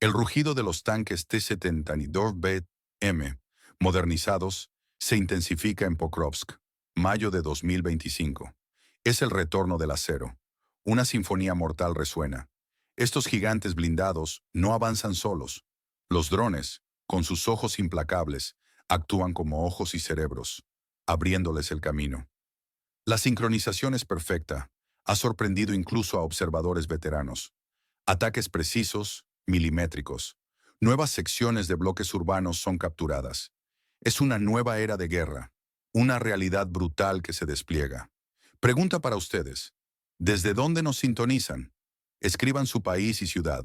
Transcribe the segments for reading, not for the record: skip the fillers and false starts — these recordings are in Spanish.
El rugido de los tanques T-72BM, modernizados, se intensifica en Pokrovsk, mayo de 2025. Es el retorno del acero. Una sinfonía mortal resuena. Estos gigantes blindados no avanzan solos. Los drones, con sus ojos implacables, actúan como ojos y cerebros, abriéndoles el camino. La sincronización es perfecta. Ha sorprendido incluso a observadores veteranos. Ataques precisos, milimétricos. Nuevas secciones de bloques urbanos son capturadas. Es una nueva era de guerra, una realidad brutal que se despliega. Pregunta para ustedes: ¿desde dónde nos sintonizan? Escriban su país y ciudad.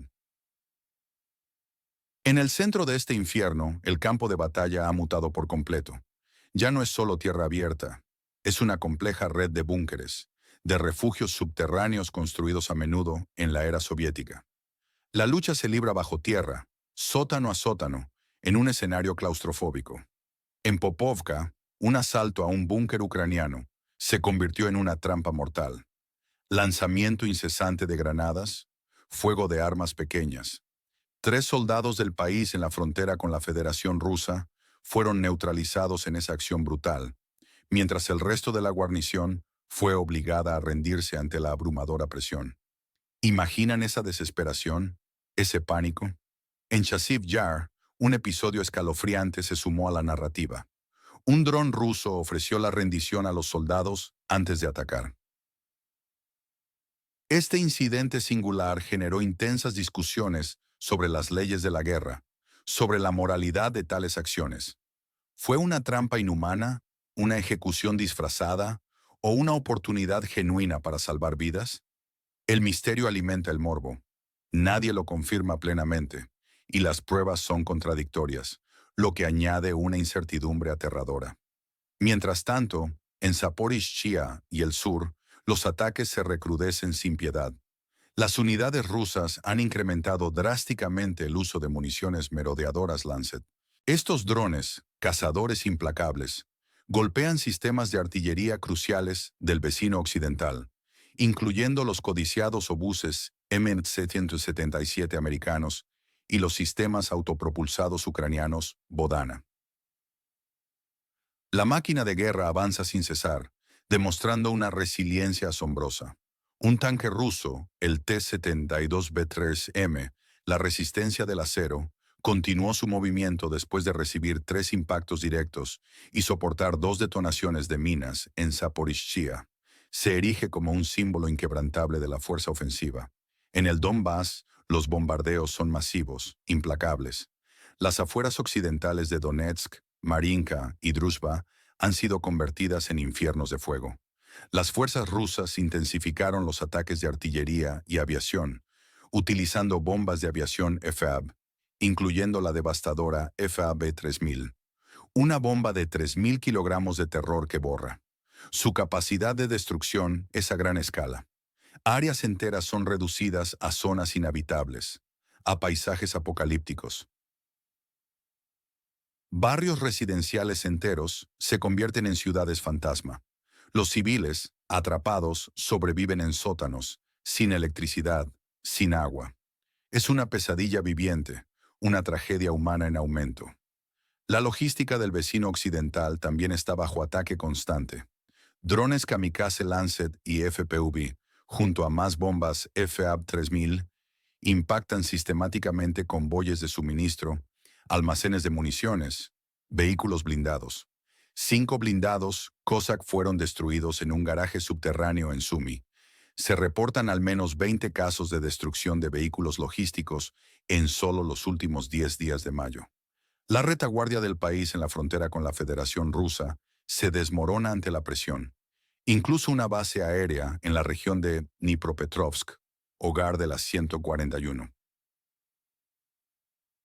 En el centro de este infierno, el campo de batalla ha mutado por completo. Ya no es solo tierra abierta, es una compleja red de búnkeres, de refugios subterráneos construidos a menudo en la era soviética. La lucha se libra bajo tierra, sótano a sótano, en un escenario claustrofóbico. En Popovka, un asalto a un búnker ucraniano se convirtió en una trampa mortal. Lanzamiento incesante de granadas, fuego de armas pequeñas. 3 soldados del país en la frontera con la Federación Rusa fueron neutralizados en esa acción brutal, mientras el resto de la guarnición fue obligada a rendirse ante la abrumadora presión. ¿Imaginan esa desesperación? ¿Ese pánico? En Chasiv Yar, un episodio escalofriante se sumó a la narrativa. Un dron ruso ofreció la rendición a los soldados antes de atacar. Este incidente singular generó intensas discusiones sobre las leyes de la guerra, sobre la moralidad de tales acciones. ¿Fue una trampa inhumana, una ejecución disfrazada o una oportunidad genuina para salvar vidas? El misterio alimenta el morbo. Nadie lo confirma plenamente, y las pruebas son contradictorias, lo que añade una incertidumbre aterradora. Mientras tanto, en Zaporizhzhia y el sur, los ataques se recrudecen sin piedad. Las unidades rusas han incrementado drásticamente el uso de municiones merodeadoras Lancet. Estos drones, cazadores implacables, golpean sistemas de artillería cruciales del vecino occidental, incluyendo los codiciados obuses M-777 americanos y los sistemas autopropulsados ucranianos Vodana. La máquina de guerra avanza sin cesar, demostrando una resiliencia asombrosa. Un tanque ruso, el T-72B3M, la resistencia del acero, continuó su movimiento después de recibir 3 impactos directos y soportar 2 detonaciones de minas en Zaporizhzhia. Se erige como un símbolo inquebrantable de la fuerza ofensiva. En el Donbass, los bombardeos son masivos, implacables. Las afueras occidentales de Donetsk, Marinka y Druzhba han sido convertidas en infiernos de fuego. Las fuerzas rusas intensificaron los ataques de artillería y aviación, utilizando bombas de aviación FAB, incluyendo la devastadora FAB-3000, una bomba de 3.000 kilogramos de terror que borra. Su capacidad de destrucción es a gran escala. Áreas enteras son reducidas a zonas inhabitables, a paisajes apocalípticos. Barrios residenciales enteros se convierten en ciudades fantasma. Los civiles, atrapados, sobreviven en sótanos, sin electricidad, sin agua. Es una pesadilla viviente, una tragedia humana en aumento. La logística del vecino occidental también está bajo ataque constante. Drones kamikaze Lancet y FPV, junto a más bombas FAB-3000, impactan sistemáticamente convoyes de suministro, almacenes de municiones, vehículos blindados. 5 blindados Cossack fueron destruidos en un garaje subterráneo en Sumy. Se reportan al menos 20 casos de destrucción de vehículos logísticos en solo los últimos 10 días de mayo. La retaguardia del país en la frontera con la Federación Rusa se desmorona ante la presión. Incluso una base aérea en la región de Dnipropetrovsk, hogar de la 141.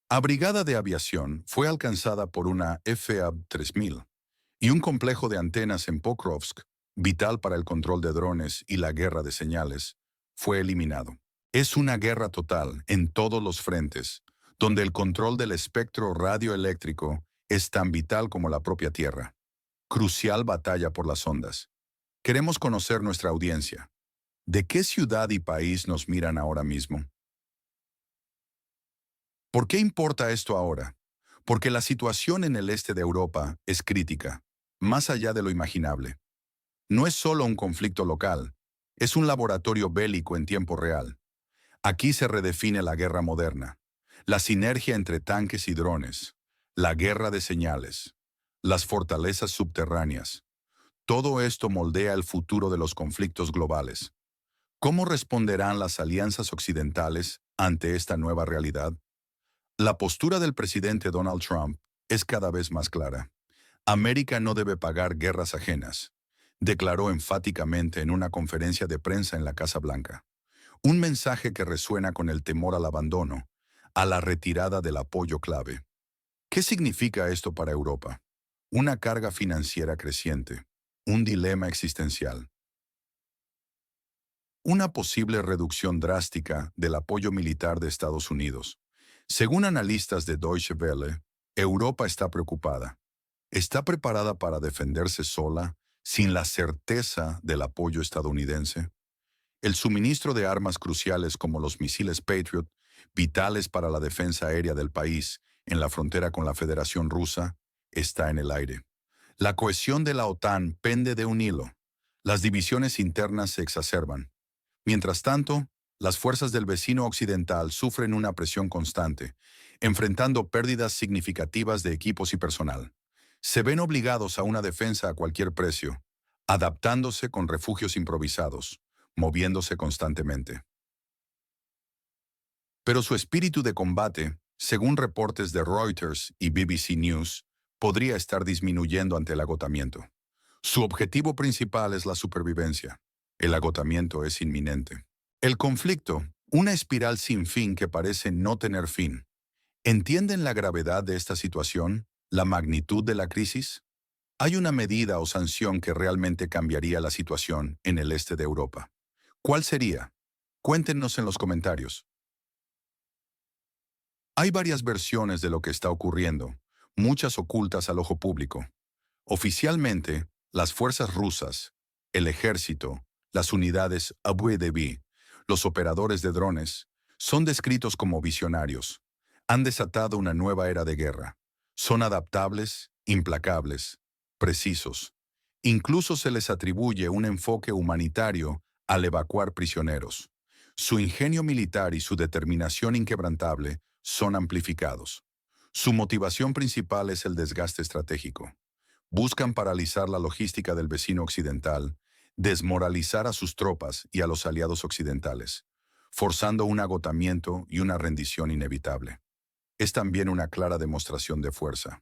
La brigada de aviación fue alcanzada por una FAB-3000 y un complejo de antenas en Pokrovsk, vital para el control de drones y la guerra de señales, fue eliminado. Es una guerra total en todos los frentes, donde el control del espectro radioeléctrico es tan vital como la propia Tierra. Crucial batalla por las ondas. Queremos conocer nuestra audiencia. ¿De qué ciudad y país nos miran ahora mismo? ¿Por qué importa esto ahora? Porque la situación en el este de Europa es crítica, más allá de lo imaginable. No es solo un conflicto local, es un laboratorio bélico en tiempo real. Aquí se redefine la guerra moderna, la sinergia entre tanques y drones, la guerra de señales, las fortalezas subterráneas. Todo esto moldea el futuro de los conflictos globales. ¿Cómo responderán las alianzas occidentales ante esta nueva realidad? La postura del presidente Donald Trump es cada vez más clara. América no debe pagar guerras ajenas, declaró enfáticamente en una conferencia de prensa en la Casa Blanca. Un mensaje que resuena con el temor al abandono, a la retirada del apoyo clave. ¿Qué significa esto para Europa? Una carga financiera creciente, un dilema existencial, una posible reducción drástica del apoyo militar de Estados Unidos. Según analistas de Deutsche Welle, Europa está preocupada. ¿Está preparada para defenderse sola, sin la certeza del apoyo estadounidense? El suministro de armas cruciales como los misiles Patriot, vitales para la defensa aérea del país en la frontera con la Federación Rusa, está en el aire. La cohesión de la OTAN pende de un hilo. Las divisiones internas se exacerban. Mientras tanto, las fuerzas del vecino occidental sufren una presión constante, enfrentando pérdidas significativas de equipos y personal. Se ven obligados a una defensa a cualquier precio, adaptándose con refugios improvisados, moviéndose constantemente. Pero su espíritu de combate, según reportes de Reuters y BBC News, podría estar disminuyendo ante el agotamiento. Su objetivo principal es la supervivencia. El agotamiento es inminente. El conflicto, una espiral sin fin que parece no tener fin. ¿Entienden la gravedad de esta situación? ¿La magnitud de la crisis? Hay una medida o sanción que realmente cambiaría la situación en el este de Europa. ¿Cuál sería? Cuéntenos en los comentarios. Hay varias versiones de lo que está ocurriendo, muchas ocultas al ojo público. Oficialmente, las fuerzas rusas, el ejército, las unidades Abu Dhabi, los operadores de drones, son descritos como visionarios. Han desatado una nueva era de guerra. Son adaptables, implacables, precisos. Incluso se les atribuye un enfoque humanitario al evacuar prisioneros. Su ingenio militar y su determinación inquebrantable son amplificados. Su motivación principal es el desgaste estratégico. Buscan paralizar la logística del vecino occidental, desmoralizar a sus tropas y a los aliados occidentales, forzando un agotamiento y una rendición inevitable. Es también una clara demostración de fuerza.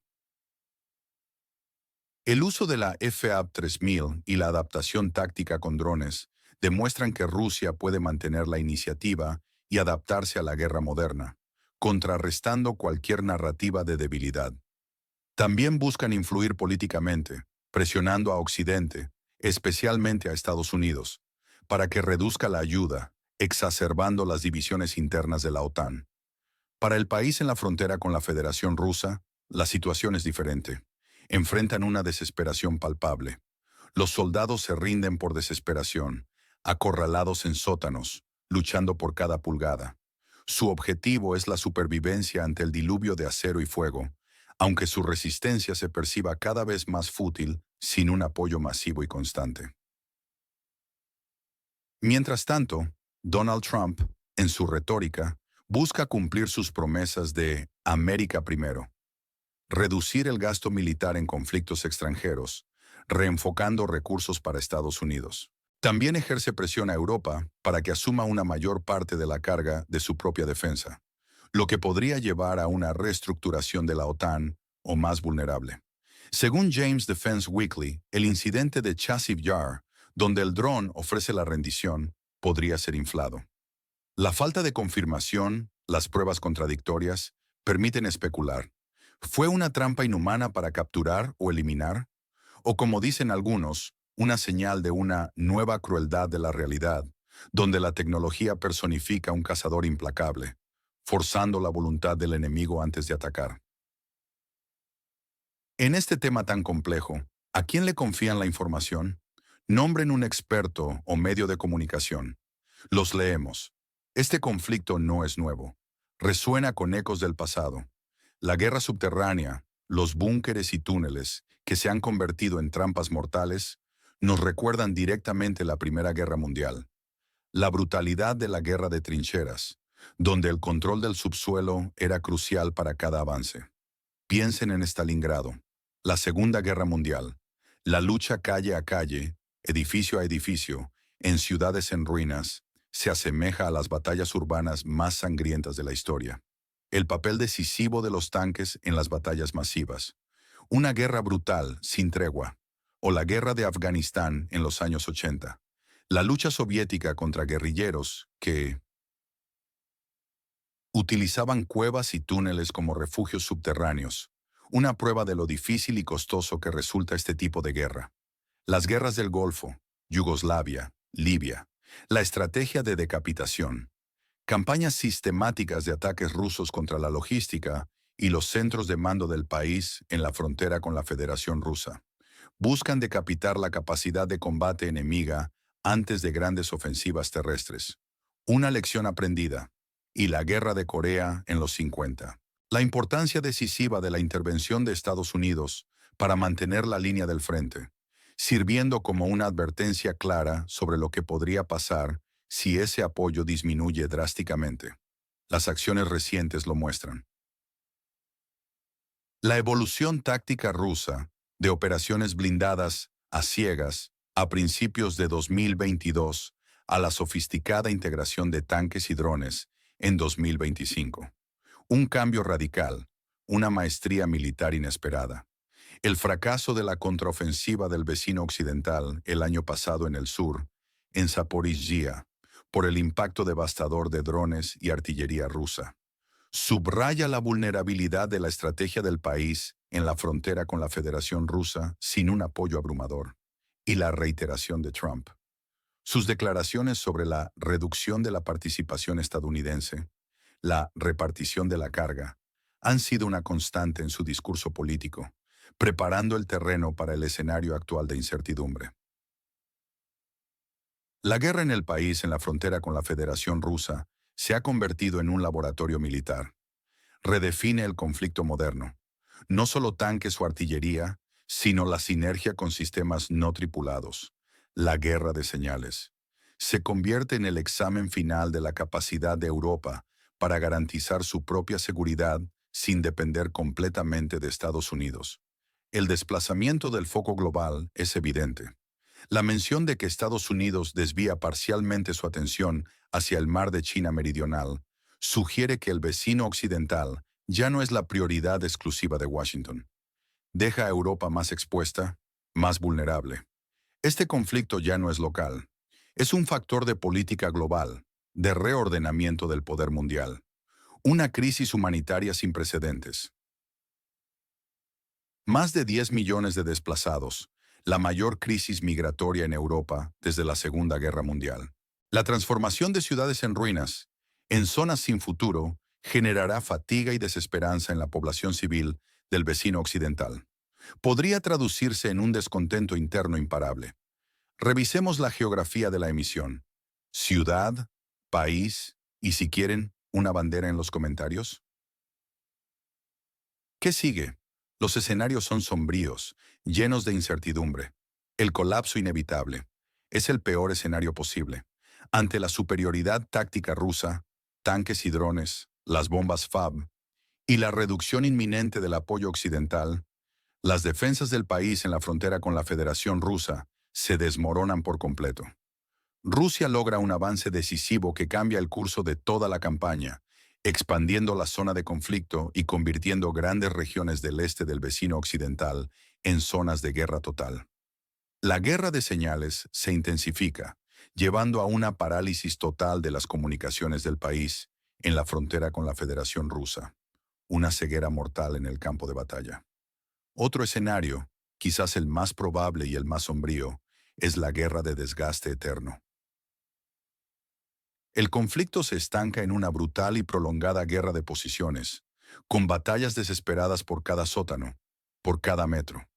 El uso de la FAB-3000 y la adaptación táctica con drones demuestran que Rusia puede mantener la iniciativa y adaptarse a la guerra moderna, contrarrestando cualquier narrativa de debilidad. También buscan influir políticamente, presionando a Occidente, especialmente a Estados Unidos, para que reduzca la ayuda, exacerbando las divisiones internas de la OTAN. Para el país en la frontera con la Federación Rusa, la situación es diferente. Enfrentan una desesperación palpable. Los soldados se rinden por desesperación, acorralados en sótanos, luchando por cada pulgada. Su objetivo es la supervivencia ante el diluvio de acero y fuego, aunque su resistencia se perciba cada vez más fútil sin un apoyo masivo y constante. Mientras tanto, Donald Trump, en su retórica, busca cumplir sus promesas de América primero, reducir el gasto militar en conflictos extranjeros, reenfocando recursos para Estados Unidos. También ejerce presión a Europa para que asuma una mayor parte de la carga de su propia defensa, lo que podría llevar a una reestructuración de la OTAN o más vulnerable. Según James Defense Weekly, el incidente de Chasiv Yar, donde el dron ofrece la rendición, podría ser inflado. La falta de confirmación, las pruebas contradictorias, permiten especular. ¿Fue una trampa inhumana para capturar o eliminar? O como dicen algunos, una señal de una nueva crueldad de la realidad, donde la tecnología personifica un cazador implacable, forzando la voluntad del enemigo antes de atacar. En este tema tan complejo, ¿a quién le confían la información? Nombren un experto o medio de comunicación. Los leemos. Este conflicto no es nuevo. Resuena con ecos del pasado. La guerra subterránea, los búnkeres y túneles, que se han convertido en trampas mortales, nos recuerdan directamente la Primera Guerra Mundial. La brutalidad de la guerra de trincheras, donde el control del subsuelo era crucial para cada avance. Piensen en Stalingrado, la Segunda Guerra Mundial, la lucha calle a calle, edificio a edificio, en ciudades en ruinas, se asemeja a las batallas urbanas más sangrientas de la historia. El papel decisivo de los tanques en las batallas masivas. Una guerra brutal, sin tregua. O la guerra de Afganistán en los años 80. La lucha soviética contra guerrilleros que utilizaban cuevas y túneles como refugios subterráneos. Una prueba de lo difícil y costoso que resulta este tipo de guerra. Las guerras del Golfo, Yugoslavia, Libia. La estrategia de decapitación. Campañas sistemáticas de ataques rusos contra la logística y los centros de mando del país en la frontera con la Federación Rusa. Buscan decapitar la capacidad de combate enemiga antes de grandes ofensivas terrestres. Una lección aprendida. Y la Guerra de Corea en los 50. La importancia decisiva de la intervención de Estados Unidos para mantener la línea del frente, sirviendo como una advertencia clara sobre lo que podría pasar si ese apoyo disminuye drásticamente. Las acciones recientes lo muestran. La evolución táctica rusa, de operaciones blindadas a ciegas a principios de 2022, a la sofisticada integración de tanques y drones en 2025. Un cambio radical, una maestría militar inesperada. El fracaso de la contraofensiva del vecino occidental el año pasado en el sur, en Zaporizhia, por el impacto devastador de drones y artillería rusa. Subraya la vulnerabilidad de la estrategia del país en la frontera con la Federación Rusa sin un apoyo abrumador, y la reiteración de Trump. Sus declaraciones sobre la reducción de la participación estadounidense, la repartición de la carga, han sido una constante en su discurso político, preparando el terreno para el escenario actual de incertidumbre. La guerra en el país en la frontera con la Federación Rusa se ha convertido en un laboratorio militar. Redefine el conflicto moderno. No solo tanques o artillería, sino la sinergia con sistemas no tripulados. La guerra de señales. Se convierte en el examen final de la capacidad de Europa para garantizar su propia seguridad sin depender completamente de Estados Unidos. El desplazamiento del foco global es evidente. La mención de que Estados Unidos desvía parcialmente su atención hacia el mar de China Meridional sugiere que el vecino occidental ya no es la prioridad exclusiva de Washington. Deja a Europa más expuesta, más vulnerable. Este conflicto ya no es local. Es un factor de política global, de reordenamiento del poder mundial. Una crisis humanitaria sin precedentes. Más de 10 millones de desplazados, la mayor crisis migratoria en Europa desde la Segunda Guerra Mundial. La transformación de ciudades en ruinas, en zonas sin futuro, generará fatiga y desesperanza en la población civil del vecino occidental. Podría traducirse en un descontento interno imparable. Revisemos la geografía de la emisión. Ciudad, país y, si quieren, una bandera en los comentarios. ¿Qué sigue? Los escenarios son sombríos, llenos de incertidumbre. El colapso inevitable. Es el peor escenario posible. Ante la superioridad táctica rusa, tanques y drones, las bombas FAB, y la reducción inminente del apoyo occidental, las defensas del país en la frontera con la Federación Rusa se desmoronan por completo. Rusia logra un avance decisivo que cambia el curso de toda la campaña, expandiendo la zona de conflicto y convirtiendo grandes regiones del este del vecino occidental en zonas de guerra total. La guerra de señales se intensifica, llevando a una parálisis total de las comunicaciones del país en la frontera con la Federación Rusa, una ceguera mortal en el campo de batalla. Otro escenario, quizás el más probable y el más sombrío, es la guerra de desgaste eterno. El conflicto se estanca en una brutal y prolongada guerra de posiciones, con batallas desesperadas por cada sótano, por cada metro.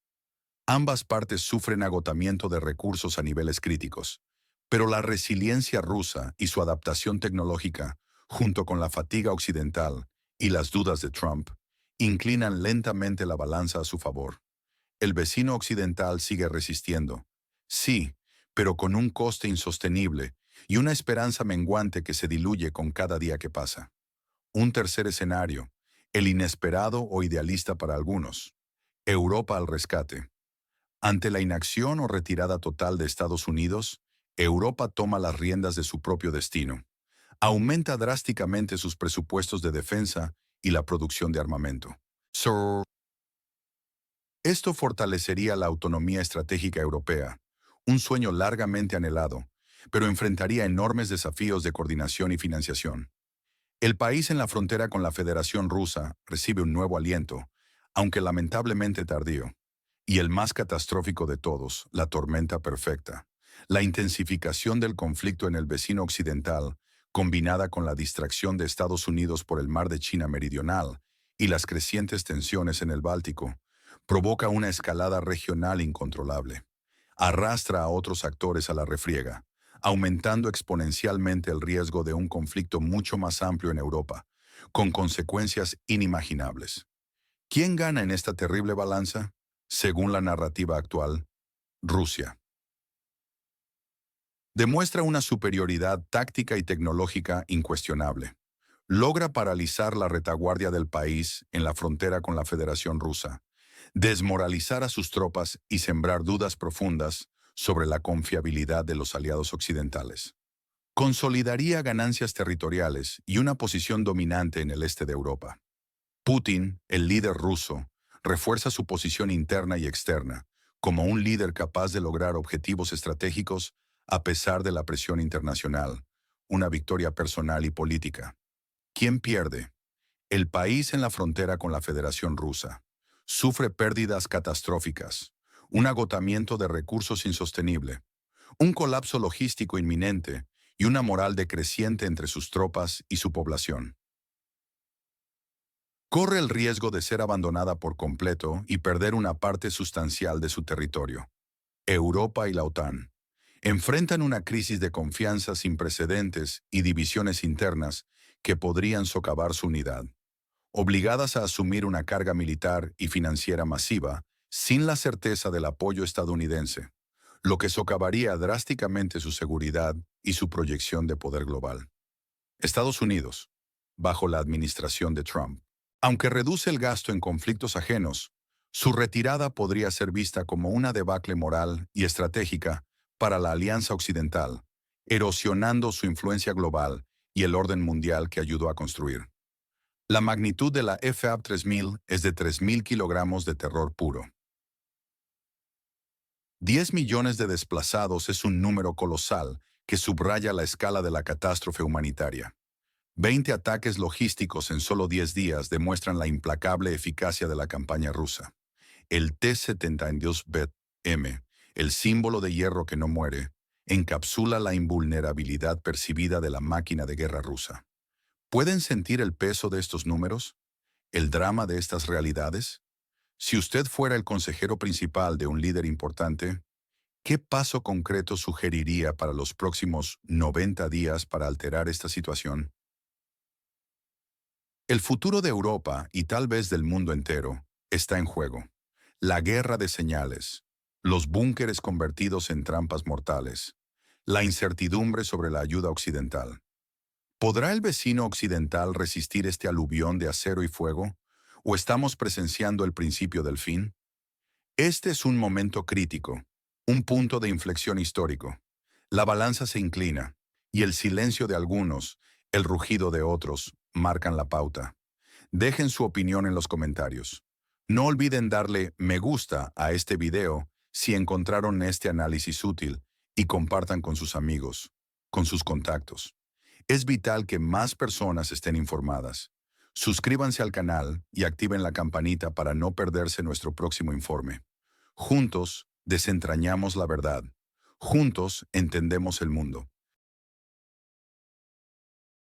Ambas partes sufren agotamiento de recursos a niveles críticos, pero la resiliencia rusa y su adaptación tecnológica junto con la fatiga occidental y las dudas de Trump, inclinan lentamente la balanza a su favor. El vecino occidental sigue resistiendo. Sí, pero con un coste insostenible y una esperanza menguante que se diluye con cada día que pasa. Un tercer escenario, el inesperado o idealista para algunos. Europa al rescate. Ante la inacción o retirada total de Estados Unidos, Europa toma las riendas de su propio destino. Aumenta drásticamente sus presupuestos de defensa y la producción de armamento. Esto fortalecería la autonomía estratégica europea, un sueño largamente anhelado, pero enfrentaría enormes desafíos de coordinación y financiación. El país en la frontera con la Federación Rusa recibe un nuevo aliento, aunque lamentablemente tardío. Y el más catastrófico de todos, la tormenta perfecta. La intensificación del conflicto en el vecino occidental, combinada con la distracción de Estados Unidos por el mar de China Meridional y las crecientes tensiones en el Báltico, provoca una escalada regional incontrolable. Arrastra a otros actores a la refriega, aumentando exponencialmente el riesgo de un conflicto mucho más amplio en Europa, con consecuencias inimaginables. ¿Quién gana en esta terrible balanza? Según la narrativa actual, Rusia. Demuestra una superioridad táctica y tecnológica incuestionable. Logra paralizar la retaguardia del país en la frontera con la Federación Rusa, desmoralizar a sus tropas y sembrar dudas profundas sobre la confiabilidad de los aliados occidentales. Consolidaría ganancias territoriales y una posición dominante en el este de Europa. Putin, el líder ruso, refuerza su posición interna y externa, como un líder capaz de lograr objetivos estratégicos a pesar de la presión internacional, una victoria personal y política. ¿Quién pierde? El país en la frontera con la Federación Rusa. Sufre pérdidas catastróficas, un agotamiento de recursos insostenible, un colapso logístico inminente y una moral decreciente entre sus tropas y su población. Corre el riesgo de ser abandonada por completo y perder una parte sustancial de su territorio. Europa y la OTAN enfrentan una crisis de confianza sin precedentes y divisiones internas que podrían socavar su unidad, obligadas a asumir una carga militar y financiera masiva sin la certeza del apoyo estadounidense, lo que socavaría drásticamente su seguridad y su proyección de poder global. Estados Unidos, bajo la administración de Trump. Aunque reduce el gasto en conflictos ajenos, su retirada podría ser vista como una debacle moral y estratégica para la Alianza Occidental, erosionando su influencia global y el orden mundial que ayudó a construir. La magnitud de la FAB 3000 es de 3.000 kilogramos de terror puro. 10 millones de desplazados es un número colosal que subraya la escala de la catástrofe humanitaria. 20 ataques logísticos en solo 10 días demuestran la implacable eficacia de la campaña rusa. El T-72-M, el símbolo de hierro que no muere, encapsula la invulnerabilidad percibida de la máquina de guerra rusa. ¿Pueden sentir el peso de estos números? ¿El drama de estas realidades? Si usted fuera el consejero principal de un líder importante, ¿qué paso concreto sugeriría para los próximos 90 días para alterar esta situación? El futuro de Europa, y tal vez del mundo entero, está en juego. La guerra de señales, los búnkeres convertidos en trampas mortales, la incertidumbre sobre la ayuda occidental. ¿Podrá el vecino occidental resistir este aluvión de acero y fuego? ¿O estamos presenciando el principio del fin? Este es un momento crítico, un punto de inflexión histórico. La balanza se inclina, y el silencio de algunos, el rugido de otros, marcan la pauta. Dejen su opinión en los comentarios. No olviden darle me gusta a este video si encontraron este análisis útil y compartan con sus amigos, con sus contactos. Es vital que más personas estén informadas. Suscríbanse al canal y activen la campanita para no perderse nuestro próximo informe. Juntos, desentrañamos la verdad. Juntos, entendemos el mundo.